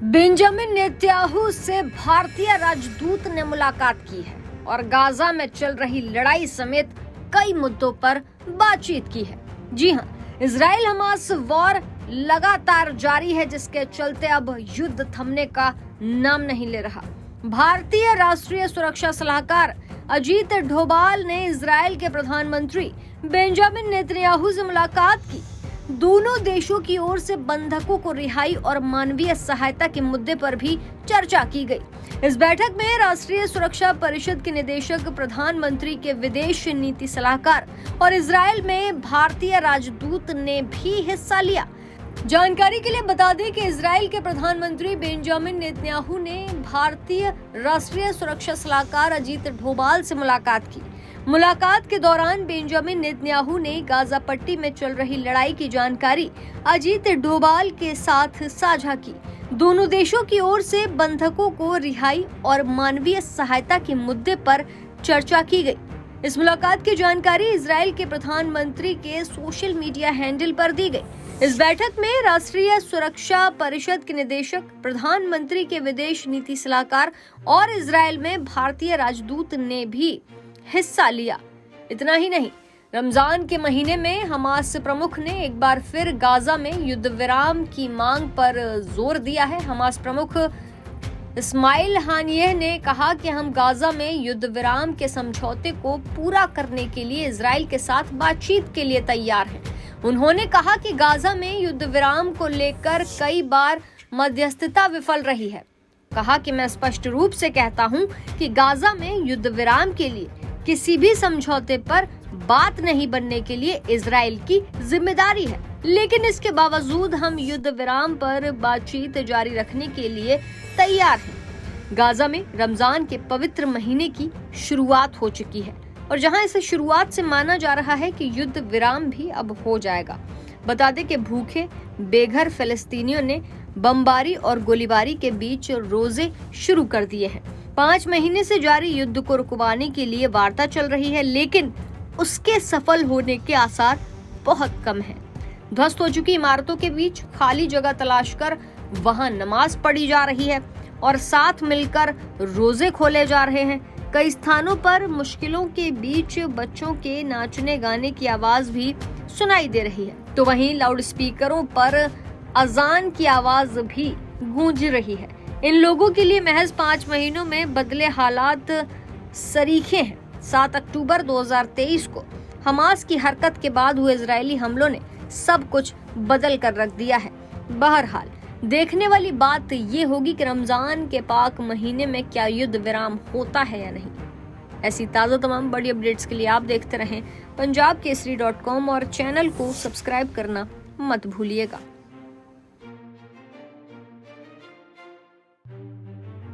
Benjamin Netanyahu से भारतीय राजदूत ने मुलाकात की है और गाजा में चल रही लड़ाई समेत कई मुद्दों पर बातचीत की है। जी हां, इजराइल हमास वॉर लगातार जारी है, जिसके चलते अब युद्ध थमने का नाम नहीं ले रहा। भारतीय राष्ट्रीय सुरक्षा सलाहकार अजीत डोभाल ने इजराइल के प्रधानमंत्री बेंजामिन नेतन्याहू से मुलाकात की। दोनों देशों की ओर से बंधकों को रिहाई और मानवीय सहायता के मुद्दे पर भी चर्चा की गई। इस बैठक में राष्ट्रीय सुरक्षा परिषद के निदेशक, प्रधानमंत्री के विदेश नीति सलाहकार और इजराइल में भारतीय राजदूत ने भी हिस्सा लिया। जानकारी के लिए बता दें कि इजराइल के प्रधानमंत्री बेंजामिन नेतन्याहू ने भारतीय राष्ट्रीय सुरक्षा सलाहकार अजीत डोभाल से मुलाकात की। मुलाकात के दौरान बेंजामिन नेतन्याहू ने गाजा पट्टी में चल रही लड़ाई की जानकारी अजीत डोभाल के साथ साझा की। दोनों देशों की ओर से बंधकों को रिहाई और मानवीय सहायता के मुद्दे पर चर्चा की गई। इस मुलाकात की जानकारी इजराइल के प्रधानमंत्री के सोशल मीडिया हैंडल पर दी गई। इस बैठक में राष्ट्रीय सुरक्षा परिषद के निदेशक, प्रधानमंत्री के विदेश नीति सलाहकार और इजराइल में भारतीय राजदूत ने भी हिस्सा लिया। इतना ही नहीं, रमजान के महीने में हमास प्रमुख ने एक बार फिर गाजा में युद्ध विराम की मांग पर जोर दिया है। हमास प्रमुख इस्माइल हानियह ने कहा कि हम गाजा में युद्ध विराम के समझौते को पूरा करने के लिए इजराइल के साथ बातचीत के लिए तैयार हैं। उन्होंने कहा कि गाजा में युद्ध विराम को लेकर कई बार मध्यस्थता विफल रही है। कहा कि मैं स्पष्ट रूप से कहता हूं कि गाजा में युद्ध विराम के लिए किसी भी समझौते पर बात नहीं बनने के लिए इजराइल की जिम्मेदारी है, लेकिन इसके बावजूद हम युद्ध विराम पर बातचीत जारी रखने के लिए तैयार हैं। गाजा में रमजान के पवित्र महीने की शुरुआत हो चुकी है और जहां इसे शुरुआत से माना जा रहा है कि युद्ध विराम भी अब हो जाएगा। बता दें कि भूखे बेघर फिलिस्तीनियों ने बमबारी और गोलीबारी के बीच रोजे शुरू कर दिए हैं। 5 महीने से जारी युद्ध को रुकवाने के लिए वार्ता चल रही है, लेकिन उसके सफल होने के आसार बहुत कम हैं। ध्वस्त हो चुकी इमारतों के बीच खाली जगह तलाश कर वहां नमाज पढ़ी जा रही है और साथ मिलकर रोजे खोले जा रहे हैं। कई स्थानों पर मुश्किलों के बीच बच्चों के नाचने गाने की आवाज भी सुनाई दे रही है, तो वहीं लाउडस्पीकरों पर अजान की आवाज भी गूंज रही है। इन लोगों के लिए महज 5 महीनों में बदले हालात सरीखे हैं। 7 अक्टूबर 2023 को हमास की हरकत के बाद हुए इजरायली हमलों ने सब कुछ बदल कर रख दिया है। बहरहाल देखने वाली बात ये होगी कि रमजान के पाक महीने में क्या युद्ध विराम होता है या नहीं। ऐसी ताज़ा तमाम बड़ी अपडेट्स के लिए आप देखते रहें पंजाबकेसरी.com और चैनल को सब्सक्राइब करना मत भूलिएगा।